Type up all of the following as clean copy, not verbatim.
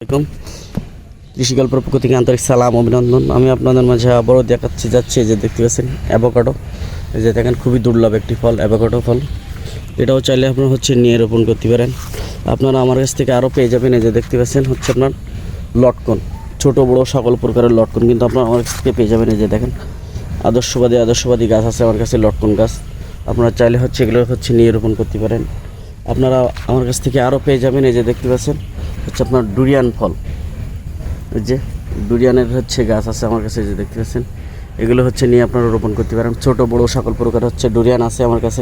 আসসালামাইকুম। কৃষি গল্পের পক্ষ থেকে আন্তরিক সালাম অভিনন্দন। আমি আপনাদের মাঝে আবারও যাচ্ছি যে দেখতে পাচ্ছেন অ্যাভোকাডো। এই যে দেখেন খুবই দুর্লভ একটি ফল অ্যাভোকাডো ফল। এটাও চাইলে আপনারা নিয়ে রোপণ করতে পারেন। আপনারা আমার কাছ থেকে আরও পেয়ে যাবেন। এই যে দেখতে পাচ্ছেন আপনার লটকন, ছোট বড় সকল প্রকারের লটকন কিন্তু আপনারা আমার কাছ থেকে পেয়ে যাবেন। এই যে দেখেন আদর্শবাদী গাছ আছে আমার কাছে, লটকন গাছ। আপনারা চাইলে এগুলো নিয়ে রোপণ করতে পারেন। আপনারা আমার কাছ থেকে আরও পেয়ে যাবেন। এই যে দেখতে পাচ্ছেন আপনার ডুরিয়ান ফল। এই যে ডুরিয়ানের গাছ আছে আমার কাছে, যে দেখতে পাচ্ছেন এগুলো নিয়ে আপনারা রোপণ করতে পারেন। ছোট বড় সকল প্রকার ডুরিয়ান আছে আমার কাছে।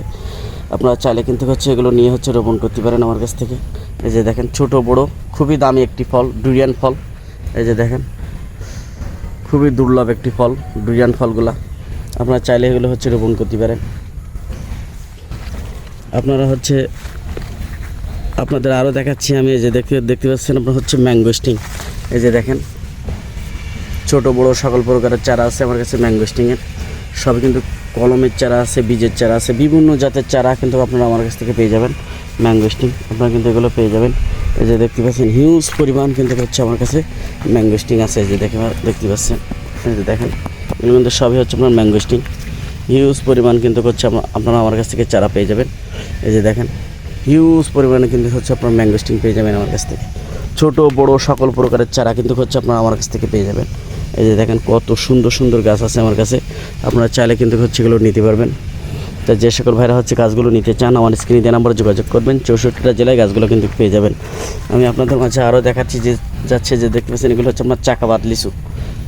আপনারা চাইলে কিন্তু এগুলো নিয়ে রোপণ করতে পারেন আমার কাছ থেকে। এই যে দেখেন ছোট বড় খুবই দামি একটি ফল, ডুরিয়ান ফল। এই যে দেখেন খুবই দুর্লভ একটি ফল ডুরিয়ান ফলগুলা। আপনারা চাইলে এগুলো রোপণ করতে পারেন। আপনারা আপনাদের আরও দেখাচ্ছি আমি। এই যে দেখতে পাচ্ছেন আপনার ম্যাঙ্গোস্টিং। এই যে দেখেন ছোট বড় সকল প্রকারের চারা আছে আমার কাছে ম্যাঙ্গোস্টিংয়ের। সব কিন্তু কলমের চারা আছে, বীজের চারা আছে, বিভিন্ন জাতের চারা কিন্তু আপনারা আমার কাছ থেকে পেয়ে যাবেন। ম্যাঙ্গোস্টিং আপনারা কিন্তু এগুলো পেয়ে যাবেন। এই যে দেখতে পাচ্ছেন হিউজ পরিমাণ কিন্তু আমার কাছে ম্যাঙ্গোস্টিং আছে। এই যে দেখতে পাচ্ছেন, এই যে দেখেন এগুলো কিন্তু সবই আপনার ম্যাঙ্গোস্টিং। হিউজ পরিমাণ কিন্তু আপনারা আমার কাছ থেকে চারা পেয়ে যাবেন। এই যে দেখেন হিউজ পরিমাণে কিন্তু আপনার ম্যাঙ্গোস্টিং পেয়ে যাবেন আমার কাছ থেকে। ছোট বড় সকল প্রকারের চারা কিন্তু আপনারা আমার কাছ থেকে পেয়ে যাবেন। এই যে দেখেন কত সুন্দর সুন্দর গাছ আছে আমার কাছে। আপনারা চাইলে কিন্তু এগুলো নিতে পারবেন। তা যে সকল ভাইরা গাছগুলো নিতে চান আমার স্ক্রিনে দেওয়া নাম্বারে যোগাযোগ করবেন। 64টা জেলায় গাছগুলো কিন্তু পেয়ে যাবেন। আমি আপনাদের মাঝে আরও দেখাচ্ছি যে দেখতে পাচ্ছেন এগুলো আপনার চাকাপাত লিচু।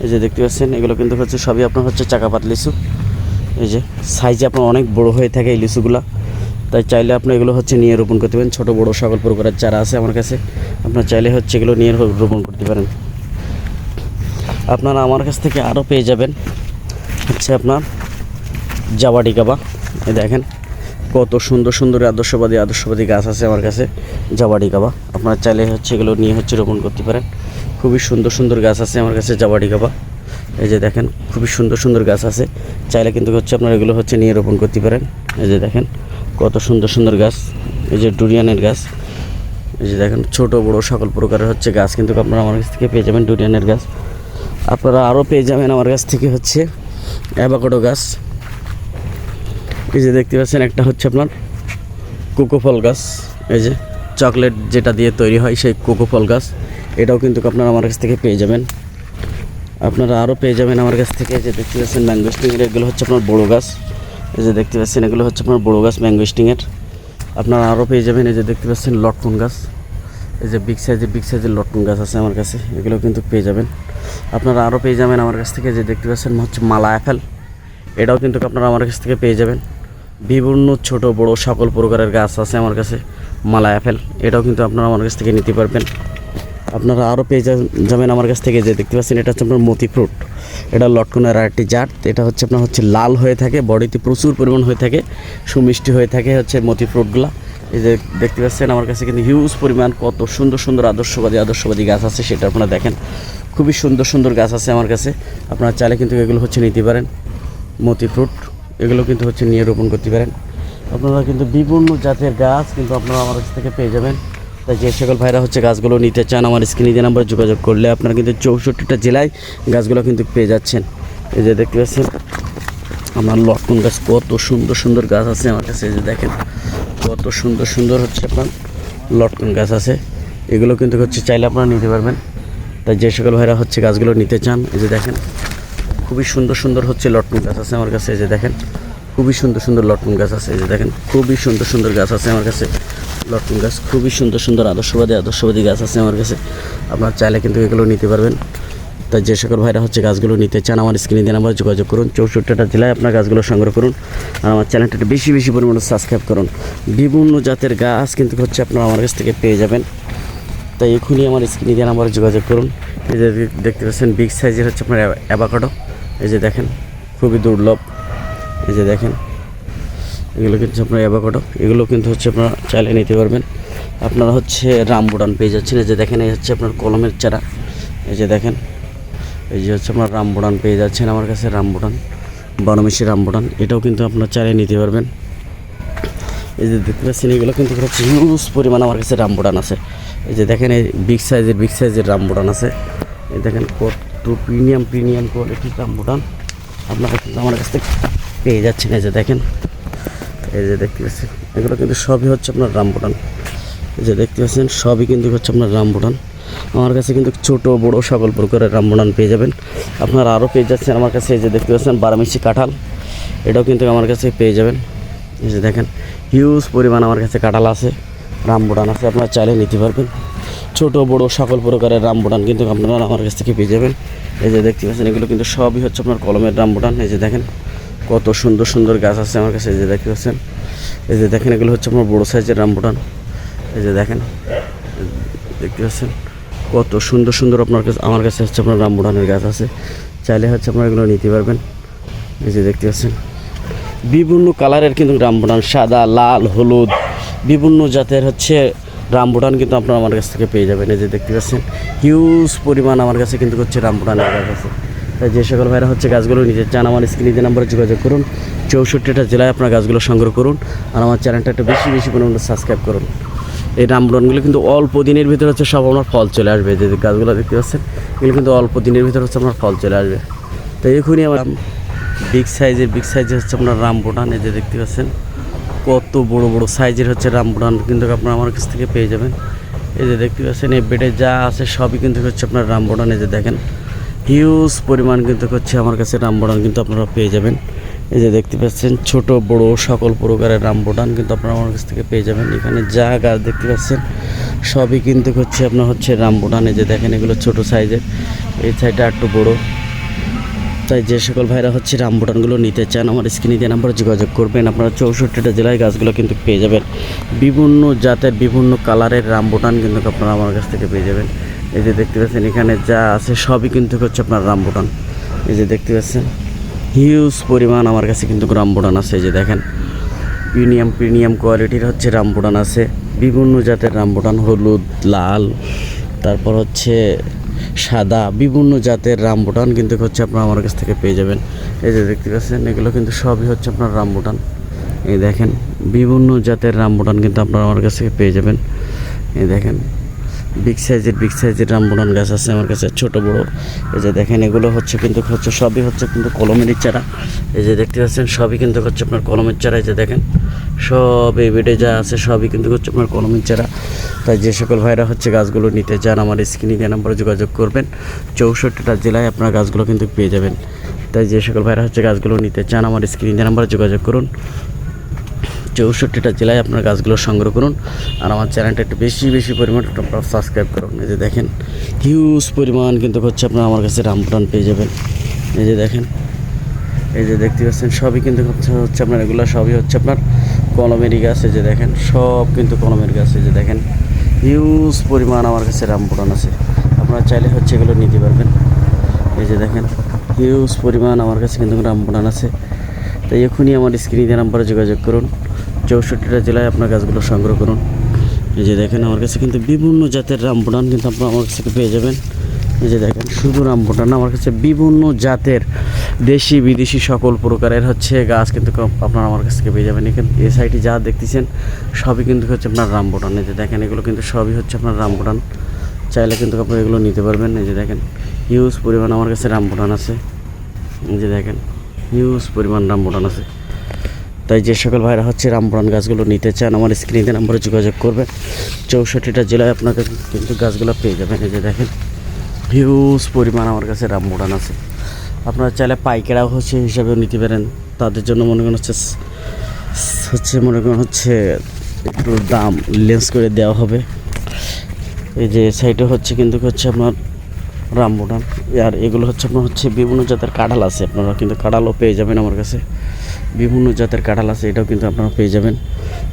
এই যে দেখতে পাচ্ছেন এগুলো কিন্তু সবই আপনার চাকাপাত লিচু। এই যে সাইজে আপনার অনেক বড় হয়ে থাকে এই লিচুগুলা। তাই চাইলে আপনি এগুলো নিয়ে রোপণ করতে পারেন। ছোটো বড়ো সকল প্রকারের চারা আছে আমার কাছে। আপনার চাইলে এগুলো নিয়ে রোপণ করতে পারেন। আপনারা আমার কাছ থেকে আরও পেয়ে যাবেন আপনার জাবাডি কাবা। এই দেখেন কত সুন্দর সুন্দর আদর্শবাদী গাছ আছে আমার কাছে জাবাডি কাবা। আপনারা চাইলে এগুলো নিয়ে রোপণ করতে পারেন। খুবই সুন্দর সুন্দর গাছ আছে আমার কাছে জাবাডি কাবা। এই যে দেখেন খুবই সুন্দর সুন্দর গাছ আছে, চাইলে কিন্তু আপনারা এগুলো নিয়ে রোপণ করতে পারেন। এই যে দেখেন কত সুন্দর সুন্দর গাছ। এই যে ডুরিয়ানের গাছ। এই যে দেখেন ছোট বড় সকল প্রকারের গাছ কিন্তু আপনারা আমার কাছ থেকে পেয়ে যাবেন ডুরিয়ানের গাছ। আপনারা আরও পেয়ে যাবেন আমার কাছ থেকে অ্যাভোকাডো গাছ। এই যে দেখতে পাচ্ছেন একটা আপনার কোকো ফল গাছ। এই যে চকলেট যেটা দিয়ে তৈরি হয় সেই কোকো ফল গাছ, এটাও কিন্তু আপনারা আমার কাছ থেকে পেয়ে যাবেন। আপনারা আরও পেয়ে যাবেন আমার কাছ থেকে। যে দেখতে পাচ্ছেন ম্যাঙ্গোস্টিংয়ের, এগুলো আপনার বড়ো গাছ। এই যে দেখতে পাচ্ছেন এগুলো আপনার বড়ো গাছ ম্যাঙ্গোস্টিংয়ের। আপনারা আরও পেয়ে যাবেন। এই যে দেখতে পাচ্ছেন লটকন গাছ। এই যে বিগ সাইজের লটকন গাছ আছে আমার কাছে, এগুলো কিন্তু পেয়ে যাবেন। আপনারা আরও পেয়ে যাবেন আমার কাছ থেকে। যে দেখতে পাচ্ছেন মালা অ্যাপেল, এটাও কিন্তু আপনারা আমার কাছ থেকে পেয়ে যাবেন। বিভিন্ন ছোট বড় সকল প্রকারের গাছ আছে আমার কাছে মালা অ্যাপেল, এটাও কিন্তু আপনারা আমার কাছ থেকে নিতে পারবেন। আপনারা আরও পেয়ে যাবেন আমার কাছ থেকে। যে দেখতে পাচ্ছেন এটা আপনার মতি ফ্রুট। এটা লটকনের আরেকটি জাত। এটা আপনার লাল হয়ে থাকে, বডিতে প্রচুর পরিমাণ হয়ে থাকে, সুমিষ্টি হয়ে থাকে মতি ফ্রুটগুলা। এই যে দেখতে পাচ্ছেন আমার কাছে কিন্তু হিউজ পরিমাণ কত সুন্দর সুন্দর আদর্শবাদী গাছ আছে, সেটা আপনারা দেখেন। খুবই সুন্দর সুন্দর গাছ আছে আমার কাছে। আপনারা চাইলে কিন্তু এগুলো নিতে পারেন। মতি ফ্রুট এগুলো কিন্তু নিয়ে রোপণ করতে পারেন। আপনারা কিন্তু বিভিন্ন জাতের গাছ কিন্তু আপনারা আমার কাছ থেকে পেয়ে যাবেন। তাই যে সকল ভাইরা গাছগুলো নিতে চান আমার স্ক্রিনে দেওয়া নাম্বারে যোগাযোগ করলে আপনারা কিন্তু 64টা জেলায় গাছগুলো কিন্তু পেয়ে যাচ্ছেন। এই যে দেখতে পাচ্ছেন আমার লটকন গাছ, কত সুন্দর সুন্দর গাছ আছে আমার কাছে। এই যে দেখেন কত সুন্দর সুন্দর আপনার লটকন গাছ আছে, এগুলো কিন্তু চাইলে আপনারা নিতে পারবেন। তাই যে সকল ভাইরা গাছগুলো নিতে চান, এই যে দেখেন খুবই সুন্দর সুন্দর লটকন গাছ আছে আমার কাছে। এই যে দেখেন খুবই সুন্দর সুন্দর লটকন গাছ আছে। এই যে দেখেন খুবই সুন্দর সুন্দর গাছ আছে আমার কাছে লটকন গাছ। খুবই সুন্দর সুন্দর আদর্শবাদী গাছ আছে আমার কাছে। আপনারা চাইলে কিন্তু এগুলো নিতে পারবেন। তাই যে সকল ভাইরা গাছগুলো নিতে চান আমার স্ক্রিনে দিয়ে নাম্বারে যোগাযোগ করুন। 64টা জেলায় আপনার গাছগুলো সংগ্রহ করুন। আর আমার চ্যানেলটা বেশি পরিমাণে সাবস্ক্রাইব করুন। বিভিন্ন জাতের গাছ কিন্তু আপনারা আমার কাছ থেকে পেয়ে যাবেন। তাই এখনই আমার স্ক্রিনে দিয়ে নাম্বারে যোগাযোগ করুন। এই যে দেখতে পাচ্ছেন বিগ সাইজের আপনার অ্যাভোকাডো। এই যে দেখেন খুবই দুর্লভ। এই যে দেখেন এগুলো কিন্তু আপনার অ্যাভোকাডো, এগুলো কিন্তু আপনারা চাইলে নিতে পারবেন। আপনারা রামবুটান পেয়ে যাচ্ছেন। এই যে দেখেন এই আপনার কলমের চারা। এই যে দেখেন এই যে আপনার রামবুটান পেয়ে যাচ্ছেন আমার কাছে। রামবুটান 12 রামবুটান, এটাও কিন্তু আপনারা চাইলে নিতে পারবেন। এই যে দেখতে পাচ্ছেন এগুলো কিন্তু হিউজ পরিমাণ আমার কাছে রামবুটান আছে। এই যে দেখেন এই বিগ সাইজের রামবুটান আছে। এই দেখেন কত প্রিমিয়াম কোয়ালিটির রামবুটান আপনারা কিন্তু আমার কাছ থেকে পেয়ে যাচ্ছেন। এই যে দেখেন, এই যে দেখতে পাচ্ছেন এগুলো কিন্তু সবই হচ্ছে আপনার রামবুটান। এই যে দেখতে পাচ্ছেন সবই কিন্তু হচ্ছে আপনার রামবুটান। আমার কাছে কিন্তু ছোট বড় সকল প্রকারের রামবুটান পেয়ে যাবেন। আপনারা আরও পেয়ে যাচ্ছেন আমার কাছে। এই যে দেখতে পাচ্ছেন বারামিশি কাঁঠাল, এটাও কিন্তু আমার কাছে পেয়ে যাবেন। এই যে দেখেন হিউজ পরিমাণ আমার কাছে কাঁঠাল আছে, রামবুটান আছে, আপনারা চাইলে নিতে পারবেন। ছোট বড় সকল প্রকারের রামবুটান কিন্তু আপনারা আমার কাছ থেকে পেয়ে যাবেন। এই যে দেখতে পাচ্ছেন এগুলো কিন্তু সবই হচ্ছে আপনার কলমের রামবুটান। এই যে দেখেন কত সুন্দর গাছ আছে আমার কাছে। এই যে দেখতে পাচ্ছেন, এই যে দেখেন এগুলো হচ্ছে আপনার বড়ো সাইজের রামবুটান। এই যে দেখেন দেখতে পাচ্ছেন কত সুন্দর আপনার কাছে আমার কাছে হচ্ছে আপনার রামবুটানের গাছ আছে, চাইলে হচ্ছে আপনারা এগুলো নিতে পারবেন। এই যে দেখতে পাচ্ছেন বিভিন্ন কালারের কিন্তু রামবুটান, সাদা, লাল, হলুদ, বিভিন্ন জাতের হচ্ছে রামবুটান কিন্তু আপনারা আমার কাছ থেকে পেয়ে যাবেন। এই যে দেখতে পাচ্ছেন হিউজ পরিমাণ আমার কাছে কিন্তু হচ্ছে রামবুটানের গাছ আছে। তাই যে সকল ভাইরা হচ্ছে গাছগুলো নিতে চান আমার স্ক্রিনে যে নাম্বারে যোগাযোগ করুন। 64টা জেলায় আপনার গাছগুলো সংগ্রহ করুন আর আমার চ্যানেলটা একটু বেশি পরিমাণে সাবস্ক্রাইব করুন। এই রামবুটানগুলো কিন্তু অল্প দিনের ভিতরে হচ্ছে সব আপনার ফল চলে আসবে। যে গাছগুলো দেখতে পাচ্ছেন এগুলো কিন্তু অল্প দিনের ভিতরে হচ্ছে আপনার ফল চলে আসবে। তাই এখনই আমার বিগ সাইজের হচ্ছে আপনার রামবুটান। এই যে দেখতে পাচ্ছেন কত বড় সাইজের হচ্ছে রামবুটান কিন্তু আপনারা আমার কাছ থেকে পেয়ে যাবেন। এই যে দেখতে পাচ্ছেন এই বেডে যা আছে সবই কিন্তু হচ্ছে আপনার রামবুটান। এই যে দেখেন হিউজ পরিমাণ কিন্তু হচ্ছে আমার কাছে রামবুটান কিন্তু আপনারা পেয়ে যাবেন। এই যে দেখতে পাচ্ছেন ছোট বড় সকল প্রকারের রামবুটান কিন্তু আপনারা আমার কাছ থেকে পেয়ে যাবেন। এখানে যা গাছ দেখতে পাচ্ছেন সবই কিন্তু হচ্ছে আপনার হচ্ছে রামবুটান। এই যে দেখেন এগুলো ছোট সাইজের, এই সাইডটা একটু বড়। তাই যে সকল ভাইরা হচ্ছে রামবুটানগুলো নিতে চান আমার স্ক্রিনে দিয়ে নাম্বারে যোগাযোগ করবেন। আপনারা 64টা জেলায় গাছগুলো কিন্তু পেয়ে যাবেন। বিভিন্ন জাতের বিভিন্ন কালারের রামবুটান কিন্তু আপনারা আমার কাছ থেকে পেয়ে যাবেন। এই যে দেখতে পাচ্ছেন এখানে যা আছে সবই কিন্তু হচ্ছে আপনার রামবুটান। এই যে দেখতে পাচ্ছেন হিউজ পরিমাণ আমার কাছে কিন্তু রামবুটান আছে। এই যে দেখেন প্রিমিয়াম কোয়ালিটির হচ্ছে রামবুটান আছে, বিভিন্ন জাতের রামবুটান, হলুদ, লাল, তারপর হচ্ছে সাদা, বিভিন্ন জাতের রামবুটান কিন্তু হচ্ছে আপনারা আমার কাছ থেকে পেয়ে যাবেন। এই যে দেখতে পাচ্ছেন এগুলো কিন্তু সবই হচ্ছে আপনার রামবুটান। এই দেখেন বিভিন্ন জাতের রামবুটান কিন্তু আপনারা আমার কাছ থেকে পেয়ে যাবেন। এই দেখেন বিগ সাইজের রামবুটান গাছ আছে আমার কাছে, ছোট বড়। এই যে দেখেন এগুলো হচ্ছে কিন্তু সবই হচ্ছে কিন্তু কলমের চারা। এই যে দেখতে পাচ্ছেন সবই কিন্তু হচ্ছে আপনার কলমের চারা। এই যে দেখেন সব এই বেডে যা আছে সবই কিন্তু হচ্ছে আপনার কলমের চারা। তাই যে সকল ভাইরা হচ্ছে গাছগুলো নিতে চান আমার স্ক্রিনে দেওয়া নাম্বারে যোগাযোগ করবেন। 64টা জেলায় আপনার গাছগুলো কিন্তু পেয়ে যাবেন। তাই যে সকল ভাইরা হচ্ছে গাছগুলো নিতে চান আমার স্ক্রিনে দেওয়া নাম্বারে যোগাযোগ করুন। 64টা জেলায় আপনার গাছগুলো সংগ্রহ করুন আর আমার চ্যানেলটা একটু বেশি পরিমাণ আপনারা সাবস্ক্রাইব করুন। এই যে দেখেন হিউজ পরিমাণ কিন্তু হচ্ছে আপনার আমার কাছে রামবুটান পেয়ে যাবেন। এই যে দেখেন, এই যে দেখতে পাচ্ছেন সবই কিন্তু হচ্ছে আপনার এগুলো সবই হচ্ছে আপনার কলমেরই গাছ। এই যে দেখেন সব কিন্তু কলমের গাছ। এই যে দেখেন হিউজ পরিমাণ আমার কাছে রামবুটান আছে, আপনারা চাইলে হচ্ছে এগুলো নিতে পারবেন। এই যে দেখেন হিউজ পরিমাণ আমার কাছে কিন্তু রামবুটান আছে। তাই এখনই আমার স্ক্রিনে দেওয়া নাম্বারে যোগাযোগ করুন। 64টা জেলায় আপনার গাছগুলো সংগ্রহ করুন। এই যে দেখেন আমার কাছে কিন্তু বিভিন্ন জাতের রামবুটান কিন্তু আপনারা আমার কাছ থেকে পেয়ে যাবেন। এই যে দেখেন শুধু রামবুটান না, আমার কাছে বিভিন্ন জাতের দেশি বিদেশি সকল প্রকারের হচ্ছে গাছ কিন্তু আপনারা আমার কাছ থেকে পেয়ে যাবেন। এখানে এই সাইডে যা দেখতেছেন সবই কিন্তু হচ্ছে আপনার রামবুটান। এই যে দেখেন এগুলো কিন্তু সবই হচ্ছে আপনার রামবুটান, চাইলে কিন্তু আপনারা এগুলো নিতে পারবেন। এই যে দেখেন হিউজ পরিমাণ আমার কাছে রামবুটান আছে। এই যে দেখেন হিউজ পরিমাণ রামবুটান আছে। তাই যে সকল ভাইরা হচ্ছে রামবুটান গাছগুলো নিতে চান আমার স্ক্রিনে নাম্বারে যোগাযোগ করবেন। 64টা জেলায় আপনাকে কিন্তু গাছগুলো পেয়ে যাবেন। এই যে দেখেন হিউজ পরিমাণ আমার কাছে রামবুটান আছে। আপনারা চাইলে পাইকারাও হচ্ছে হিসাবেও নিতে পারেন। তাদের জন্য মনে করেন হচ্ছে একটু দাম লেস করে দেওয়া হবে। এই যে সাইডে হচ্ছে কিন্তু হচ্ছে আপনার রামবুটান আর এগুলো হচ্ছে আপনার হচ্ছে বিভিন্ন জাতের কাঁঠাল আছে, আপনারা কিন্তু কাঁঠালও পেয়ে যাবেন আমার কাছে। বিভিন্ন জাতের কাঁঠাল আছে, এটাও কিন্তু আপনারা পেয়ে যাবেন।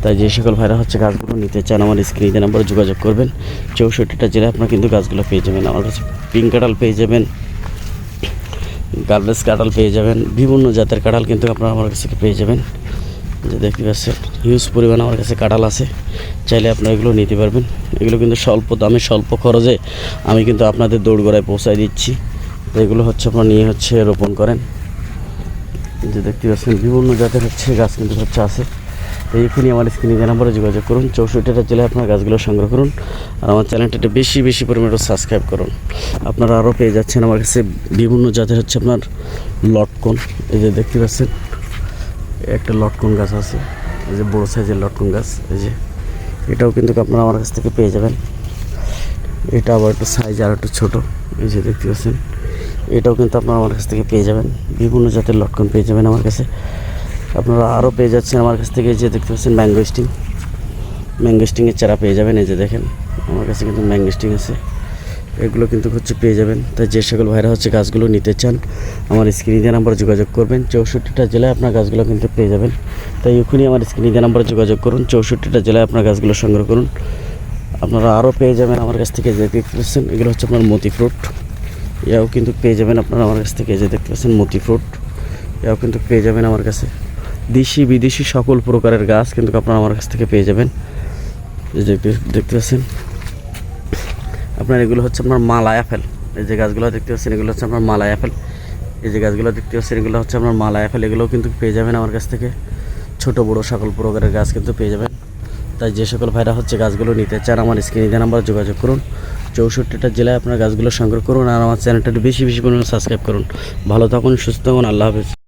তাই যে সকল ভাইরা হচ্ছে গাছগুলো নিতে চান আমার স্ক্রিনে নাম্বারে যোগাযোগ করবেন। 64টা জেলায় আপনারা কিন্তু গাছগুলো পেয়ে যাবেন। আমার কাছে পিঙ্ক কাঁঠাল পেয়ে যাবেন, গার্বেজ কাঁঠাল পেয়ে যাবেন, বিভিন্ন জাতের কাঁঠাল কিন্তু আপনারা আমার কাছে পেয়ে যাবেন। যে দেখতে পাচ্ছেন হিউজ পরিমাণ আমার কাছে কাঁঠাল আছে, চাইলে আপনারা এগুলো নিতে পারবেন। এগুলো কিন্তু স্বল্প দামে স্বল্প খরচে আমি কিন্তু আপনাদের দৌড়গড়ায় পৌঁছায় দিচ্ছি। তো এগুলো হচ্ছে আপনারা নিয়ে হচ্ছে রোপণ করেন। যে দেখতে পাচ্ছেন বিভিন্ন জাতের হচ্ছে গাছ কিন্তু হচ্ছে আছে, তো এখনই আমার স্ক্রিনে যে নাম্বারে যোগাযোগ করুন। 64টা জেলায় আপনার গাছগুলো সংগ্রহ করুন আর আমার চ্যানেলটা একটু বেশি বেশি পরিমাণে সাবস্ক্রাইব করুন। আপনারা আরও পেয়ে যাচ্ছেন আমার কাছে বিভিন্ন জাতের হচ্ছে আপনার লটকন। এই যে দেখতে পাচ্ছেন একটা লটকন গাছ আছে, এই যে বড়ো সাইজের লটকন গাছ, এই যে এটাও কিন্তু আপনারা আমার কাছ থেকে পেয়ে যাবেন। এটা আবার একটু সাইজ আর একটু ছোটো, এই যে দেখতে পাচ্ছেন এটাও কিন্তু আপনারা আমার কাছ থেকে পেয়ে যাবেন। বিভিন্ন জাতের লটকন পেয়ে যাবেন আমার কাছে। আপনারা আরও পেয়ে যাচ্ছেন আমার কাছ থেকে, এই যে দেখতে পাচ্ছেন ম্যাঙ্গো স্টিংয়ের চারা পেয়ে যাবেন। এই যে দেখেন আমার কাছে কিন্তু ম্যাঙ্গো স্টিং আছে, এগুলো কিন্তু হচ্ছে পেয়ে যাবেন। তাই যে সকল ভাইরা হচ্ছে গাছগুলো নিতে চান আমার স্ক্রিনে দেওয়া নাম্বারে যোগাযোগ করবেন। 64টা জেলায় আপনার গাছগুলো কিন্তু পেয়ে যাবেন। তাই এখনই আমার স্ক্রিনে দেওয়া নাম্বারে যোগাযোগ করুন। 64টা জেলায় আপনার গাছগুলো সংগ্রহ করুন। আপনারা আরও পেয়ে যাবেন আমার কাছ থেকে, যে দেখতে পাচ্ছেন এগুলো হচ্ছে আপনার মতি ফ্রুট, এও কিন্তু পেয়ে যাবেন আপনারা আমার কাছ থেকে। যে দেখতে পাচ্ছেন মতি ফ্রুট, এও কিন্তু পেয়ে যাবেন আমার কাছে। দেশি বিদেশি সকল প্রকারের গাছ কিন্তু আপনারা আমার কাছ থেকে পেয়ে যাবেন। এই যে দেখতে পাচ্ছেন আপনার এগুলো হচ্ছে আপনার মালাই আপেল। এই যে গাছগুলো দেখতে পাচ্ছেন এগুলো হচ্ছে আপনার মালাই আপেল। এই যে গাছগুলো দেখতে পাচ্ছেন এগুলো হচ্ছে আপনার মালাই আপেল, এগুলোও কিন্তু পেয়ে যাবেন আমার কাছ থেকে। ছোট বড় সকল প্রকারের গাছ কিন্তু পেয়ে যাবেন। তাই যে সকল ভাইরা হচ্ছে গাছগুলো নিতে চান আমার স্ক্রিনে দেওয়া নাম্বারে যোগাযোগ করুন। 64টা জেলায় আপনার গাছগুলো সংগ্রহ করুন আর আমার চ্যানেলটা বেশি বেশি পরিমাণে সাবস্ক্রাইব করুন। ভালো থাকুন, সুস্থ থাকুন, আল্লাহ হাফেজ।